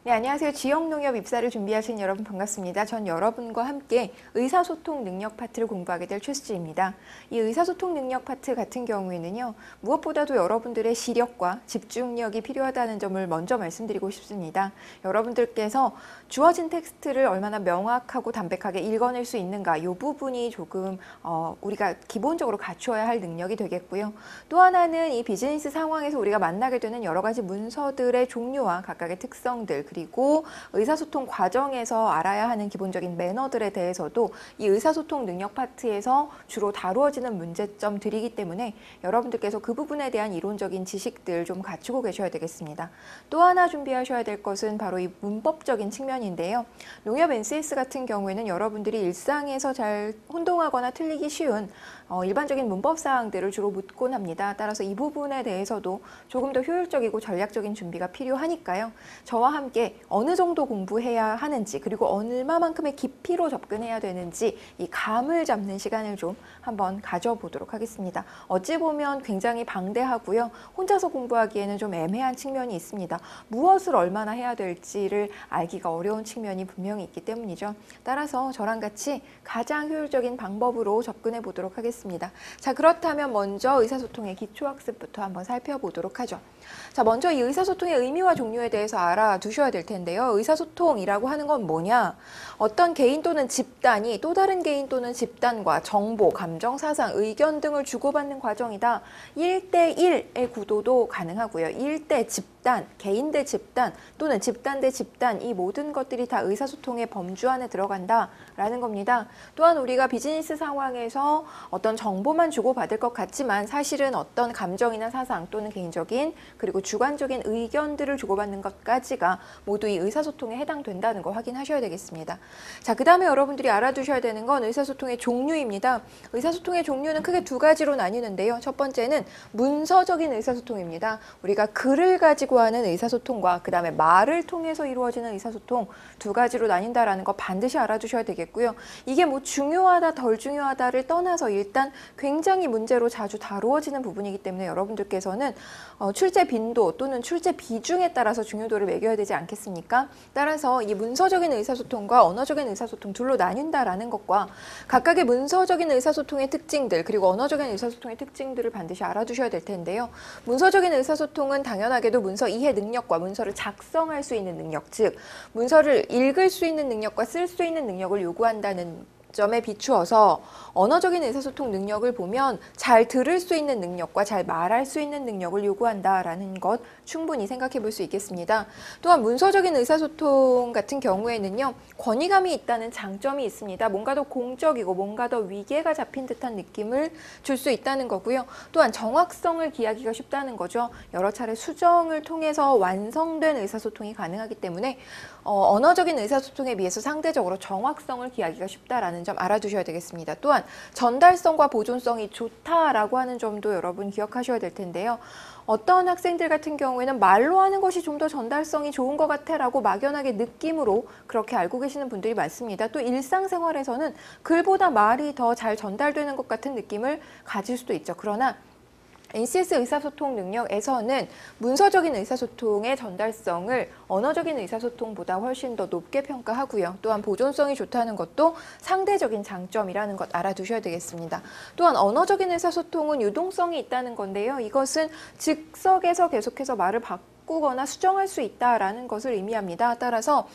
네, 안녕하세요. 지역농협 입사를 준비하신 여러분 반갑습니다. 전 여러분과 함께 의사소통 능력 파트를 공부하게 될 최수지입니다. 이 의사소통 능력 파트 같은 경우에는요, 무엇보다도 여러분들의 시력과 집중력이 필요하다는 점을 먼저 말씀드리고 싶습니다. 여러분들께서 주어진 텍스트를 얼마나 명확하고 담백하게 읽어낼 수 있는가, 이 부분이 조금 우리가 기본적으로 갖추어야 할 능력이 되겠고요. 또 하나는 이 비즈니스 상황에서 우리가 만나게 되는 여러 가지 문서들의 종류와 각각의 특성들, 그리고 의사소통 과정에서 알아야 하는 기본적인 매너들에 대해서도 이 의사소통 능력 파트에서 주로 다루어지는 문제점들이기 때문에 여러분들께서 그 부분에 대한 이론적인 지식들 좀 갖추고 계셔야 되겠습니다. 또 하나 준비하셔야 될 것은 바로 이 문법적인 측면인데요. 농협 NCS 같은 경우에는 여러분들이 일상에서 잘 혼동하거나 틀리기 쉬운 일반적인 문법 사항들을 주로 묻곤 합니다. 따라서 이 부분에 대해서도 조금 더 효율적이고 전략적인 준비가 필요하니까요. 저와 함께 어느 정도 공부해야 하는지, 그리고 얼마만큼의 깊이로 접근해야 되는지 이 감을 잡는 시간을 좀 한번 가져보도록 하겠습니다. 어찌 보면 굉장히 방대하고요. 혼자서 공부하기에는 좀 애매한 측면이 있습니다. 무엇을 얼마나 해야 될지를 알기가 어려운 측면이 분명히 있기 때문이죠. 따라서 저랑 같이 가장 효율적인 방법으로 접근해 보도록 하겠습니다. 자, 그렇다면 먼저 의사소통의 기초학습부터 한번 살펴보도록 하죠. 자, 먼저 이 의사소통의 의미와 종류에 대해서 알아두셔야 될 텐데요. 의사소통이라고 하는 건 뭐냐? 어떤 개인 또는 집단이 또 다른 개인 또는 집단과 정보, 감정, 사상, 의견 등을 주고받는 과정이다. 1대1의 구도도 가능하고요. 1대 집단, 개인 대 집단 또는 집단 대 집단, 이 모든 것들이 다 의사소통의 범주 안에 들어간다라는 겁니다. 또한 우리가 비즈니스 상황에서 어떤 정보만 주고받을 것 같지만 사실은 어떤 감정이나 사상 또는 개인적인 그리고 주관적인 의견들을 주고받는 것까지가 모두 이 의사소통에 해당된다는 거 확인하셔야 되겠습니다. 자, 그 다음에 여러분들이 알아두셔야 되는 건 의사소통의 종류입니다. 의사소통의 종류는 크게 두 가지로 나뉘는데요. 첫 번째는 문서적인 의사소통입니다. 우리가 글을 가지고 하는 의사소통과 그 다음에 말을 통해서 이루어지는 의사소통, 두 가지로 나뉜다라는 거 반드시 알아두셔야 되겠고요. 이게 뭐 중요하다 덜 중요하다를 떠나서 일단 굉장히 문제로 자주 다루어지는 부분이기 때문에 여러분들께서는 출제 빈도 또는 출제 비중에 따라서 중요도를 매겨야 되지 않겠습니까? 따라서 이 문서적인 의사소통과 언어적인 의사소통 둘로 나뉜다라는 것과 각각의 문서적인 의사소통의 특징들 그리고 언어적인 의사소통의 특징들을 반드시 알아두셔야 될 텐데요. 문서적인 의사소통은 당연하게도 문서 이해 능력과 문서를 작성할 수 있는 능력, 즉 문서를 읽을 수 있는 능력과 쓸 수 있는 능력을 요구한다는 점에 비추어서 언어적인 의사소통 능력을 보면 잘 들을 수 있는 능력과 잘 말할 수 있는 능력을 요구한다라는 것 충분히 생각해 볼 수 있겠습니다. 또한 문서적인 의사소통 같은 경우에는요, 권위감이 있다는 장점이 있습니다. 뭔가 더 공적이고 뭔가 더 위계가 잡힌 듯한 느낌을 줄 수 있다는 거고요. 또한 정확성을 기하기가 쉽다는 거죠. 여러 차례 수정을 통해서 완성된 의사소통이 가능하기 때문에 언어적인 의사소통에 비해서 상대적으로 정확성을 기하기가 쉽다라는 점 알아두셔야 되겠습니다. 또한 전달성과 보존성이 좋다라고 하는 점도 여러분 기억하셔야 될 텐데요. 어떤 학생들 같은 경우에는 말로 하는 것이 좀 더 전달성이 좋은 것 같아 라고 막연하게 느낌으로 그렇게 알고 계시는 분들이 많습니다. 또 일상생활에서는 글보다 말이 더 잘 전달되는 것 같은 느낌을 가질 수도 있죠. 그러나 NCS 의사소통 능력에서는 문서적인 의사소통의 전달성을 언어적인 의사소통보다 훨씬 더 높게 평가하고요. 또한 보존성이 좋다는 것도 상대적인 장점이라는 것 알아두셔야 되겠습니다. 또한 언어적인 의사소통은 유동성이 있다는 건데요. 이것은 즉석에서 계속해서 말을 바꾸거나 수정할 수 있다라는 것을 의미합니다. 따라서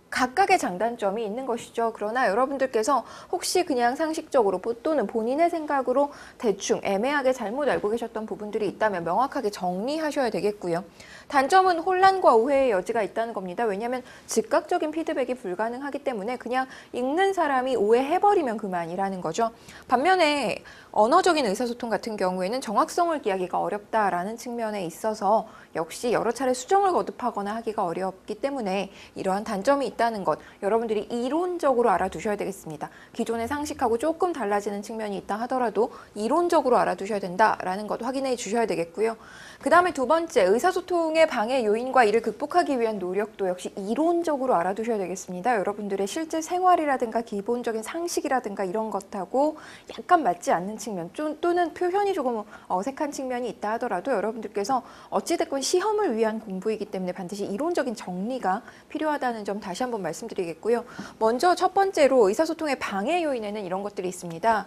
각각의 장단점이 있는 것이죠. 그러나 여러분들께서 혹시 그냥 상식적으로 또는 본인의 생각으로 대충 애매하게 잘못 알고 계셨던 부분들이 있다면 명확하게 정리하셔야 되겠고요. 단점은 혼란과 오해의 여지가 있다는 겁니다. 왜냐하면 즉각적인 피드백이 불가능하기 때문에 그냥 읽는 사람이 오해해버리면 그만이라는 거죠. 반면에 언어적인 의사소통 같은 경우에는 정확성을 기하기가 어렵다라는 측면에 있어서 역시 여러 차례 수정을 거듭하거나 하기가 어렵기 때문에 이러한 단점이 있다. 있다는 것 여러분들이 이론적으로 알아두셔야 되겠습니다. 기존의 상식하고 조금 달라지는 측면이 있다 하더라도 이론적으로 알아두셔야 된다라는 것 확인해 주셔야 되겠고요. 그 다음에 두 번째, 의사소통의 방해 요인과 이를 극복하기 위한 노력도 역시 이론적으로 알아두셔야 되겠습니다. 여러분들의 실제 생활이라든가 기본적인 상식이라든가 이런 것하고 약간 맞지 않는 측면 또는 표현이 조금 어색한 측면이 있다 하더라도 여러분들께서 어찌됐건 시험을 위한 공부이기 때문에 반드시 이론적인 정리가 필요하다는 점 다시 한번 말씀드리겠고요. 먼저 첫 번째로 의사소통의 방해 요인에는 이런 것들이 있습니다.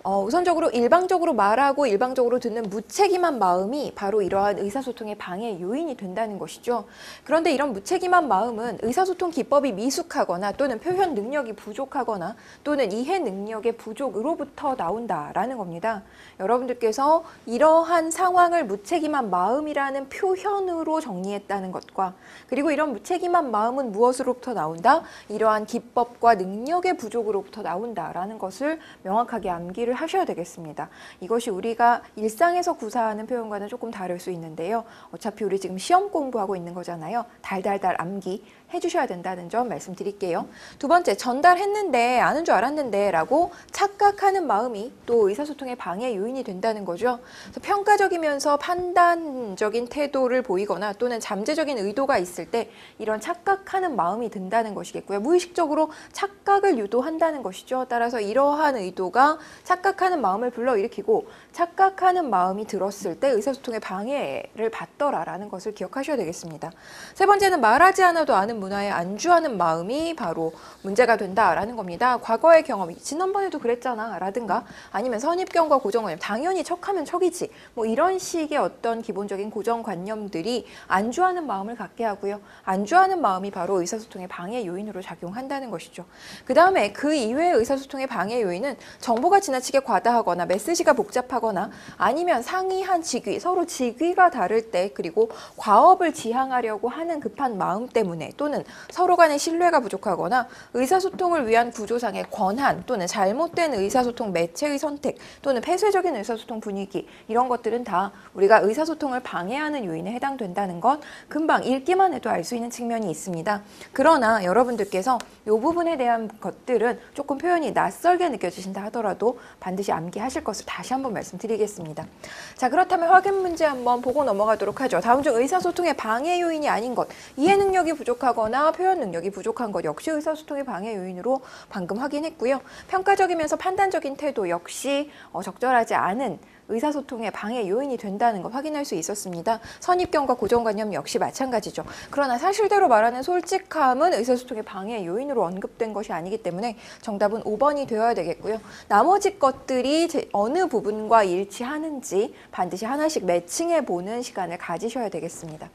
우선적으로 일방적으로 말하고 일방적으로 듣는 무책임한 마음이 바로 이러한 의사소통의 방해 요인이 된다는 것이죠. 그런데 이런 무책임한 마음은 의사소통 기법이 미숙하거나 또는 표현 능력이 부족하거나 또는 이해 능력의 부족으로부터 나온다라는 겁니다. 여러분들께서 이러한 상황을 무책임한 마음이라는 표현으로 정리했다는 것과 그리고 이런 무책임한 마음은 무엇으로부터 나온다? 이러한 기법과 능력의 부족으로부터 나온다라는 것을 명확하게 암기를 하셔야 되겠습니다. 이것이 우리가 일상에서 구사하는 표현과는 조금 다를 수 있는데요. 어차피 우리 지금 시험 공부하고 있는 거잖아요. 달달달 암기 해주셔야 된다는 점 말씀드릴게요. 두 번째, 전달했는데 아는 줄 알았는데 라고 착각하는 마음이 또 의사소통의 방해 요인이 된다는 거죠. 그래서 평가적이면서 판단적인 태도를 보이거나 또는 잠재적인 의도가 있을 때 이런 착각하는 마음이 든다는 것이겠고요. 무의식적으로 착각을 유도한다는 것이죠. 따라서 이러한 의도가 착각하는 마음을 불러일으키고 착각하는 마음이 들었을 때 의사소통의 방해를 받더라라는 것을 기억하셔야 되겠습니다. 세 번째는 말하지 않아도 아는 문화에 안주하는 마음이 바로 문제가 된다라는 겁니다. 과거의 경험, 지난번에도 그랬잖아 라든가 아니면 선입견과 고정관념, 당연히 척하면 척이지 뭐 이런 식의 어떤 기본적인 고정관념들이 안주하는 마음을 갖게 하고요. 안주하는 마음이 바로 의사소통의 방해 요인으로 작용한다는 것이죠. 그 다음에 그 이외의 의사소통의 방해 요인은 정보가 지나치게 과다하거나 메시지가 복잡하거나 아니면 상이한 직위, 서로 직위가 다를 때 그리고 과업을 지향하려고 하는 급한 마음 때문에 또는 서로 간의 신뢰가 부족하거나 의사소통을 위한 구조상의 권한 또는 잘못된 의사소통 매체의 선택 또는 폐쇄적인 의사소통 분위기 이런 것들은 다 우리가 의사소통을 방해하는 요인에 해당된다는 것 금방 읽기만 해도 알 수 있는 측면이 있습니다. 그러나 여러분들께서 이 부분에 대한 것들은 조금 표현이 낯설게 느껴지신다 하더라도 반드시 암기하실 것을 다시 한번 말씀드리겠습니다. 자, 그렇다면 확인 문제 한번 보고 넘어가도록 하죠. 다음 중 의사소통의 방해 요인이 아닌 것, 이해 능력이 부족하거나 표현 능력이 부족한 것 역시 의사소통의 방해 요인으로 방금 확인했고요. 평가적이면서 판단적인 태도 역시 적절하지 않은 의사소통의 방해 요인이 된다는 걸 확인할 수 있었습니다. 선입견과 고정관념 역시 마찬가지죠. 그러나 사실대로 말하는 솔직함은 의사소통의 방해 요인으로 언급된 것이 아니기 때문에 정답은 5번이 되어야 되겠고요. 나머지 것들이 어느 부분과 일치하는지 반드시 하나씩 매칭해보는 시간을 가지셔야 되겠습니다.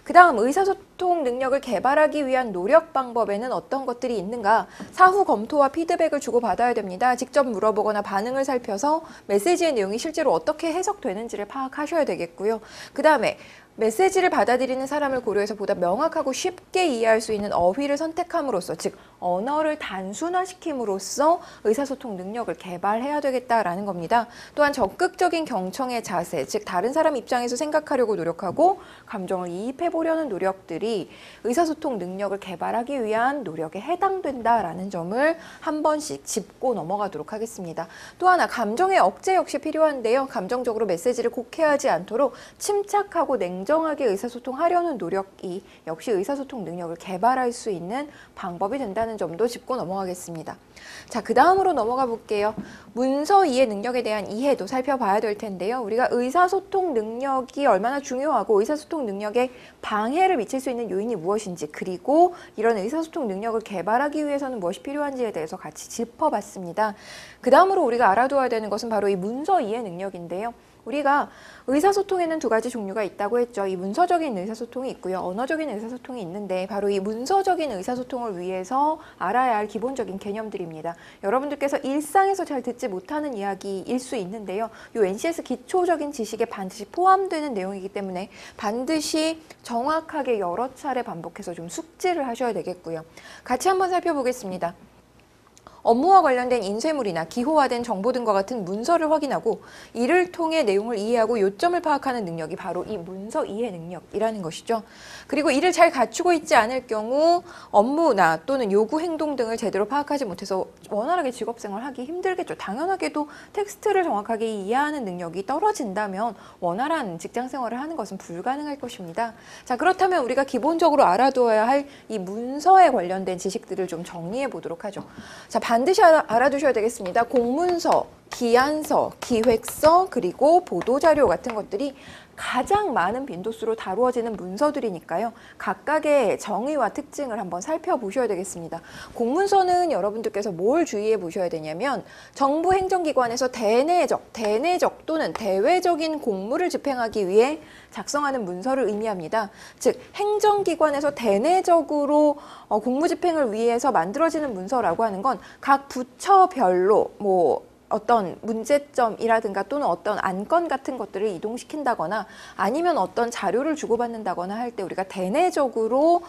그 다음 의사소통 능력을 개발하기 위한 노력 방법에는 어떤 것들이 있는가? 사후 검토와 피드백을 주고받아야 됩니다. 직접 물어보거나 반응을 살펴서 메시지의 내용이 실제로 어떻게 해석되는지를 파악하셔야 되겠고요. 그 다음에 메시지를 받아들이는 사람을 고려해서 보다 명확하고 쉽게 이해할 수 있는 어휘를 선택함으로써 즉 언어를 단순화시킴으로써 의사소통 능력을 개발해야 되겠다라는 겁니다. 또한 적극적인 경청의 자세, 즉 다른 사람 입장에서 생각하려고 노력하고 감정을 이입해보려는 노력들이 의사소통 능력을 개발하기 위한 노력에 해당된다라는 점을 한 번씩 짚고 넘어가도록 하겠습니다. 또 하나 감정의 억제 역시 필요한데요. 감정적으로 메시지를 곡해하지 않도록 침착하고 냉정하게 의사소통하려는 노력이 역시 의사소통 능력을 개발할 수 있는 방법이 된다는 점도 짚고 넘어가겠습니다. 자, 그 다음으로 넘어가 볼게요. 문서 이해 능력에 대한 이해도 살펴봐야 될 텐데요. 우리가 의사소통 능력이 얼마나 중요하고 의사소통 능력에 방해를 미칠 수 있는 요인이 무엇인지 그리고 이런 의사소통 능력을 개발하기 위해서는 무엇이 필요한지에 대해서 같이 짚어봤습니다. 그 다음으로 우리가 알아둬야 되는 것은 바로 이 문서 이해 능력인데요. 우리가 의사소통에는 두 가지 종류가 있다고 했죠. 이 문서적인 의사소통이 있고요. 언어적인 의사소통이 있는데 바로 이 문서적인 의사소통을 위해서 알아야 할 기본적인 개념들입니다. 여러분들께서 일상에서 잘 듣지 못하는 이야기일 수 있는데요. 이 NCS 기초적인 지식에 반드시 포함되는 내용이기 때문에 반드시 정확하게 여러 차례 반복해서 좀 숙지를 하셔야 되겠고요. 같이 한번 살펴보겠습니다. 업무와 관련된 인쇄물이나 기호화된 정보 등과 같은 문서를 확인하고 이를 통해 내용을 이해하고 요점을 파악하는 능력이 바로 이 문서 이해 능력이라는 것이죠. 그리고 이를 잘 갖추고 있지 않을 경우 업무나 또는 요구 행동 등을 제대로 파악하지 못해서 원활하게 직업생활 하기 힘들겠죠. 당연하게도 텍스트를 정확하게 이해하는 능력이 떨어진다면 원활한 직장생활을 하는 것은 불가능할 것입니다. 자, 그렇다면 우리가 기본적으로 알아두어야 할 이 문서에 관련된 지식들을 좀 정리해 보도록 하죠. 자, 반드시 알아두셔야 되겠습니다. 공문서, 기한서, 기획서, 그리고 보도자료 같은 것들이 가장 많은 빈도수로 다루어지는 문서들이니까요. 각각의 정의와 특징을 한번 살펴보셔야 되겠습니다. 공문서는 여러분들께서 뭘 주의해 보셔야 되냐면 정부 행정기관에서 대내적 또는 대외적인 공무를 집행하기 위해 작성하는 문서를 의미합니다. 즉 행정기관에서 대내적으로 공무 집행을 위해서 만들어지는 문서라고 하는 건 각 부처별로 어떤 문제점이라든가 또는 어떤 안건 같은 것들을 이동시킨다거나 아니면 어떤 자료를 주고받는다거나 할 때 우리가 대내적으로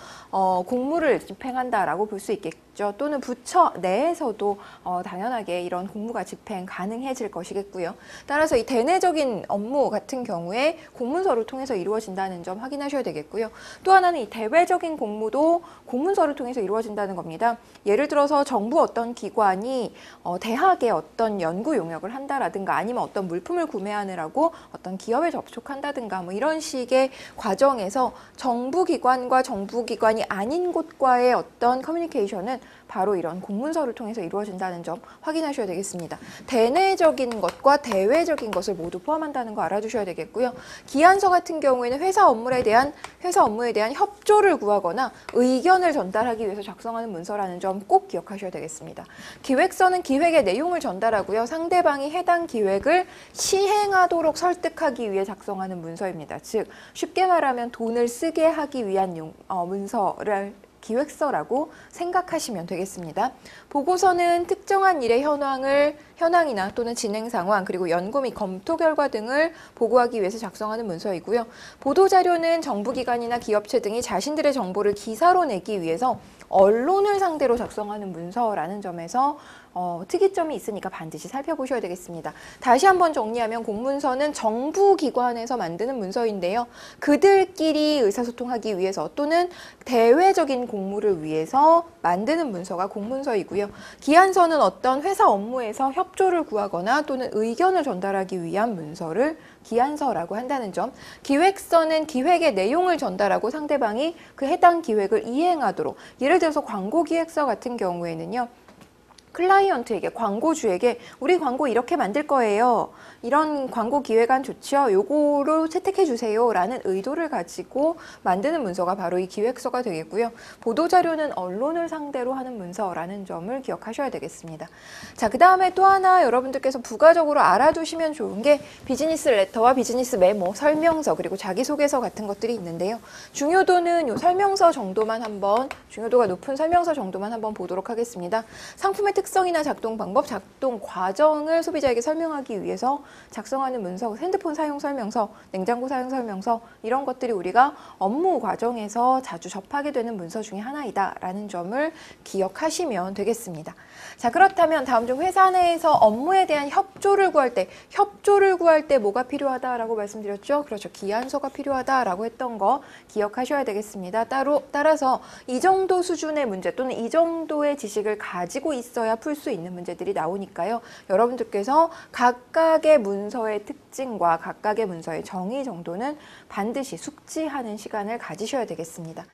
공무를 집행한다라고 볼 수 있겠죠. 또는 부처 내에서도 당연하게 이런 공무가 집행 가능해질 것이겠고요. 따라서 이 대내적인 업무 같은 경우에 공문서를 통해서 이루어진다는 점 확인하셔야 되겠고요. 또 하나는 이 대외적인 공무도 공문서를 통해서 이루어진다는 겁니다. 예를 들어서 정부 어떤 기관이 대학의 어떤 연구 용역을 한다라든가 아니면 어떤 물품을 구매하느라고 어떤 기업에 접촉한다든가 이런 식의 과정에서 정부기관과 정부기관이 아닌 곳과의 어떤 커뮤니케이션은 바로 이런 공문서를 통해서 이루어진다는 점 확인하셔야 되겠습니다. 대내적인 것과 대외적인 것을 모두 포함한다는 거 알아두셔야 되겠고요. 기한서 같은 경우에는 회사 업무에 대한 협조를 구하거나 의견을 전달하기 위해서 작성하는 문서라는 점 꼭 기억하셔야 되겠습니다. 기획서는 기획의 내용을 전달하고요. 상대방이 해당 기획을 시행하도록 설득하기 위해 작성하는 문서입니다. 즉 쉽게 말하면 돈을 쓰게 하기 위한 문서를 기획서라고 생각하시면 되겠습니다. 보고서는 특정한 일의 현황이나 또는 진행 상황, 그리고 연구 및 검토 결과 등을 보고하기 위해서 작성하는 문서이고요. 보도자료는 정부기관이나 기업체 등이 자신들의 정보를 기사로 내기 위해서 언론을 상대로 작성하는 문서라는 점에서 특이점이 있으니까 반드시 살펴보셔야 되겠습니다. 다시 한번 정리하면 공문서는 정부기관에서 만드는 문서인데요. 그들끼리 의사소통하기 위해서 또는 대외적인 공무를 위해서 만드는 문서가 공문서이고요. 기한서는 어떤 회사 업무에서 협조를 구하거나 또는 의견을 전달하기 위한 문서를 기한서라고 한다는 점. 기획서는 기획의 내용을 전달하고 상대방이 그 해당 기획을 이행하도록, 예를 들어서 광고 기획서 같은 경우에는요. 클라이언트에게, 광고주에게 우리 광고 이렇게 만들 거예요. 이런 광고 기획안 좋죠. 요거로 채택해 주세요. 라는 의도를 가지고 만드는 문서가 바로 이 기획서가 되겠고요. 보도자료는 언론을 상대로 하는 문서라는 점을 기억하셔야 되겠습니다. 자, 그 다음에 또 하나 여러분들께서 부가적으로 알아두시면 좋은 게 비즈니스 레터와 비즈니스 메모, 설명서, 그리고 자기소개서 같은 것들이 있는데요. 중요도는 요 설명서 정도만 중요도가 높은 설명서 정도만 한번 보도록 하겠습니다. 상품의 특성이나 작동 방법, 작동 과정을 소비자에게 설명하기 위해서 작성하는 문서, 핸드폰 사용 설명서, 냉장고 사용 설명서, 이런 것들이 우리가 업무 과정에서 자주 접하게 되는 문서 중에 하나이다라는 점을 기억하시면 되겠습니다. 자, 그렇다면 다음 중 회사 내에서 업무에 대한 협조를 구할 때 뭐가 필요하다라고 말씀드렸죠? 그렇죠. 기한서가 필요하다라고 했던 거 기억하셔야 되겠습니다. 따라서 이 정도 수준의 문제 또는 이 정도의 지식을 가지고 있어야 풀 수 있는 문제들이 나오니까요. 여러분들께서 각각의 문서의 특징과 각각의 문서의 정의 정도는 반드시 숙지하는 시간을 가지셔야 되겠습니다.